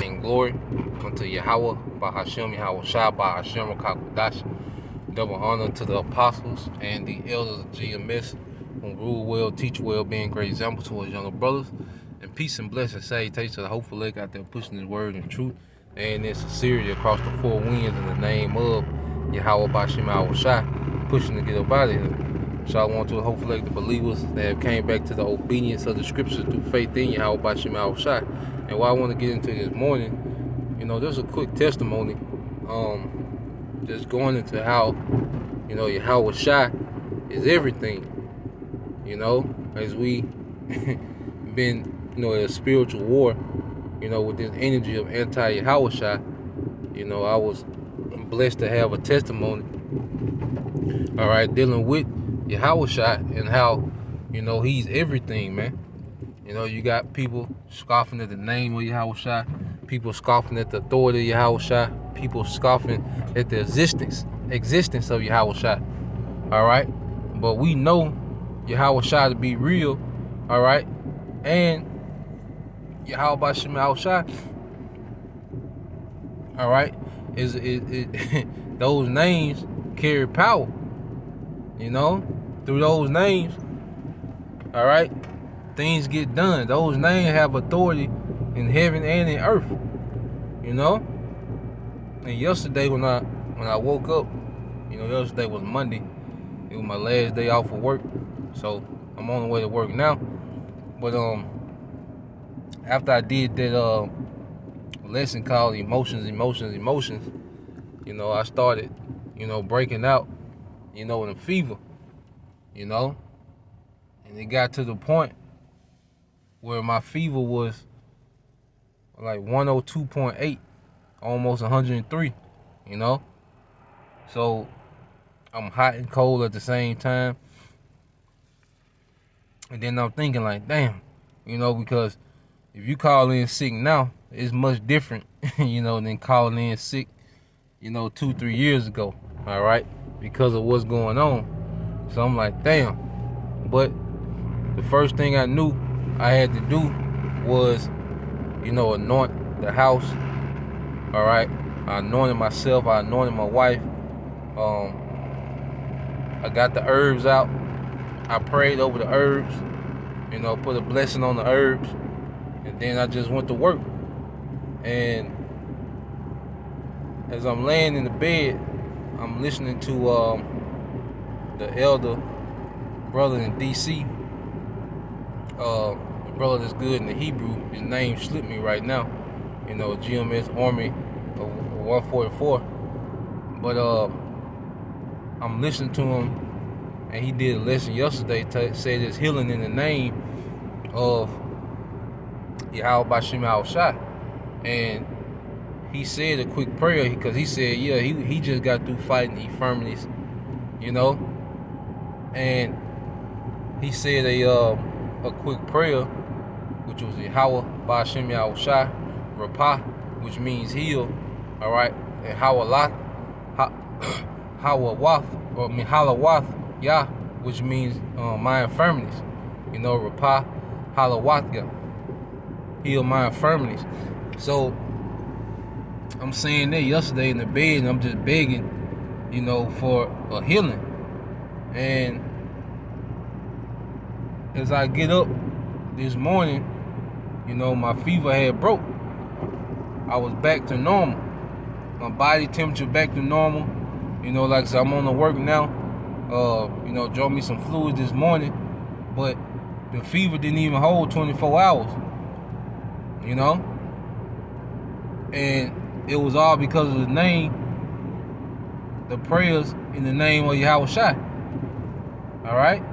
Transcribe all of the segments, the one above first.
and glory unto Yahweh, by Hashem, YAHAWASHI, by Hashem, Kakwadash. Double honor to the apostles and the elders of GMS who rule well, teach well, being great examples to his younger brothers. And peace and blessing, salutation to the hopeful leg out there pushing his word and truth and in sincerity across the four winds in the name of Yahweh, by Hashem, YAHAWASHI, pushing to get up out of here. So I want to hopefully like the believers that have came back to the obedience of the scriptures through faith in Yahweh, by Hashem, YAHAWASHI. And what I want to get into this morning, there's a quick testimony, just going into how, YAHAWASHI is everything, as we been, in a spiritual war, with this energy of anti-YAHAWASHI. I was blessed to have a testimony, all right, dealing with YAHAWASHI and how, he's everything, man. You got people scoffing at the name of YAHAWASHI, people scoffing at the authority of YAHAWASHI, people scoffing at the existence of YAHAWASHI, all right? But we know YAHAWASHI to be real, all right? And Yahweh by Hashem YAHAWASHI, all right, is those names carry power, through those names, all right, things get done. Those names have authority in heaven and in earth, And yesterday when I woke up, yesterday was Monday. It was my last day off of work, so I'm on the way to work now. But after I did that lesson called emotions, I started, breaking out, in a fever, and it got to the point where my fever was like 102.8, almost 103, So I'm hot and cold at the same time. And then I'm thinking like, damn, because if you call in sick now, it's much different, than calling in sick, 2-3 years ago, all right, because of what's going on. So I'm like, damn. But the first thing I knew I had to do was, anoint the house, all right. I anointed myself, I anointed my wife. I got the herbs out. I prayed over the herbs, put a blessing on the herbs, and then I just went to work. And as I'm laying in the bed, I'm listening to the elder brother in DC, the brother that's good in the Hebrew. His name slipped me right now, GMS Army of 144. But I'm listening to him, and he did a lesson yesterday, said there's healing in the name of Yahweh by Hashem YAHAWASHI. And he said a quick prayer, because he said, yeah, he just got through fighting infirmities, and he said a quick prayer, which was Yahweh by Hashem YAHAWASHI, Rapah, which means heal, all right, and Hawawath, Halawath, Yah, which means my infirmities, Rapah, Halawath, Yah, heal my infirmities. So I'm saying that yesterday in the bed, and I'm just begging, for a healing. And as I get up this morning, my fever had broke. I was back to normal. My body temperature back to normal. Like I said, I'm on the work now. Drove me some fluids this morning, but the fever didn't even hold 24 hours. And it was all because of the name, the prayers in the name of YAHAWASHI. All right?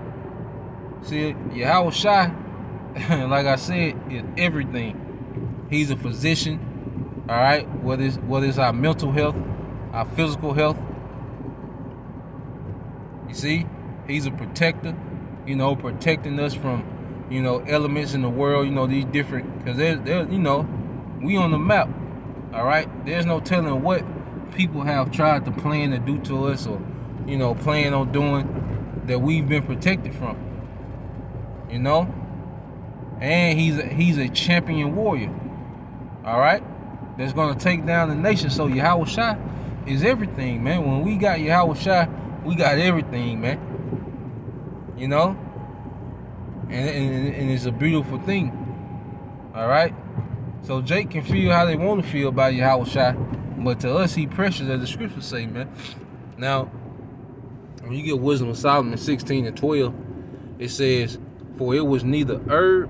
See, YAHAWASHI, like I said, is everything. He's a physician, all right? Whether it's our mental health, our physical health. You see? He's a protector, protecting us from, elements in the world, these different, because there's, we on the map, all right? There's no telling what people have tried to plan to do to us, or, plan on doing, that we've been protected from, And he's a champion warrior, all right? that's gonna take down the nation. So Yahawashi is everything, man. When we got Yahawashi, we got everything, man. You know? And it's a beautiful thing. Alright? So Jake can feel how they want to feel about Yahawashi, but to us he precious, as the scriptures say, man. Now, when you get Wisdom of Solomon 16:12, it says, "For it was neither herb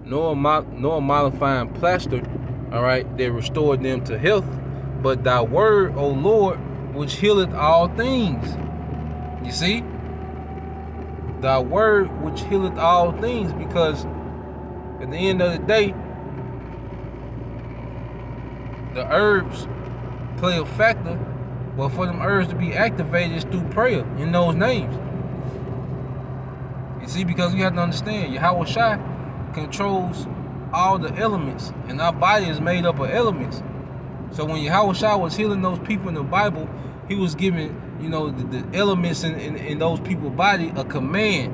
nor mollifying plaster, alright, that restored them to health, but thy word, O Lord, which healeth all things." You see? Thy word which healeth all things, because at the end of the day, the herbs play a factor, but for them herbs to be activated is through prayer in those names. You see, because you have to understand, Yahawashi controls all the elements, and our body is made up of elements. So when Yahawashi was healing those people in the Bible, he was giving, you know, the elements in those people's body a command.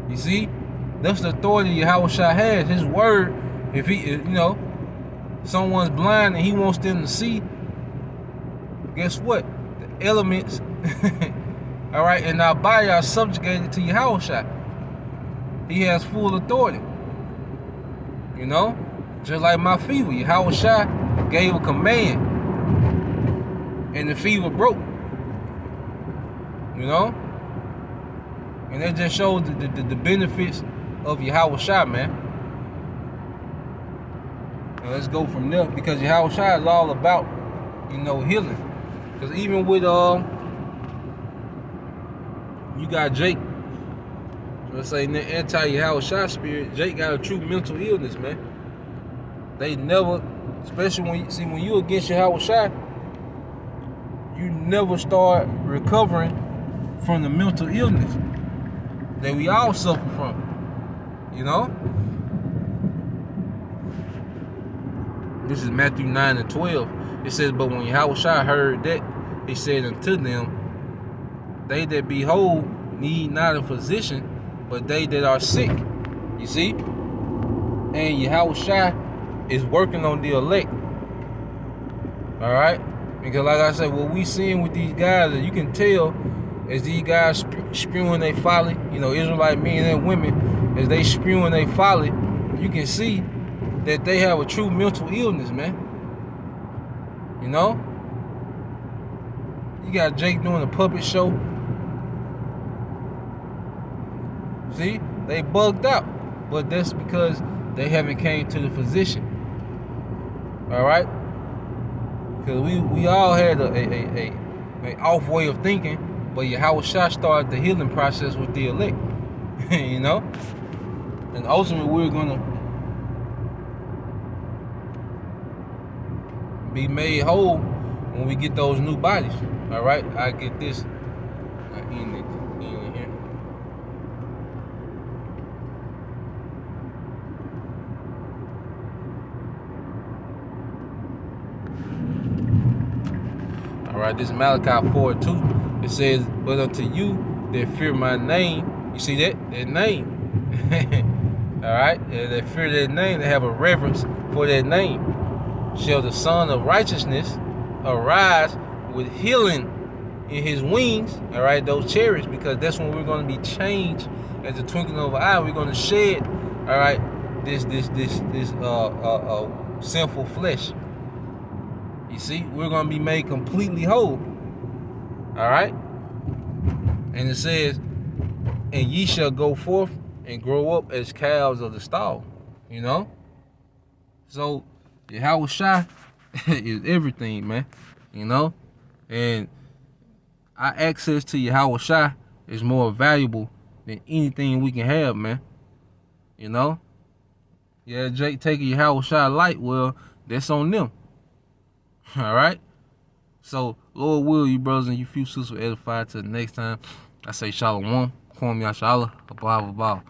You see? That's the authority Yahawashi has. His word, if he, you know, someone's blind and he wants them to see, guess what? The elements, all right, in our body are subjugated to Yahawashi. He has full authority. You know? Just like my fever, Yahawashi gave a command, and the fever broke. You know? And that just shows the benefits of Yahawashi, man. Now let's go from there, because Yahawashi is all about, you know, healing. Because even with you got Jake, so let's say in the anti-Yahawashi spirit, Jake got a true mental illness, man. They never, especially when you against Yahawashi, you never start recovering from the mental illness that we all suffer from. You know? This is Matthew 9:12. It says, "But when Yahawashi heard that, he said unto them, They that be whole need not a physician, but they that are sick." You see? And Yahawashi is working on the elect. Alright? Because like I said, what we seeing with these guys, you can tell as these guys spewing their folly, you know, Israelite men and women, as they spewing their folly, you can see that they have a true mental illness, man. You know? You got Jake doing a puppet show. See? They bugged out. But that's because they haven't came to the physician. Alright? Because we all had a off way of thinking, but Yahawashi started the healing process with the elect. You know? And ultimately we're gonna be made whole when we get those new bodies. Alright? I get this in here. Alright, this is Malachi 4:2. It says, "But unto you that fear my name," you see that? That name. Alright? That fear that name, they have a reverence for that name. "Shall the Son of Righteousness arise with healing in his wings," alright, those chariots, because that's when we're going to be changed as the twinkling of an eye. We're going to shed, alright, this sinful flesh. You see, we're going to be made completely whole. Alright? And it says, "And ye shall go forth and grow up as calves of the stall." You know? So, Yahawashi is everything, man. You know? And our access to Yahawashi is more valuable than anything we can have, man. You know? Yeah, Jake taking Yahawashi light, well, that's on them. Alright? So, Lord will, you brothers and you few sisters will edify. Till the next time, I say shalom. Kwam Yashala. Abba.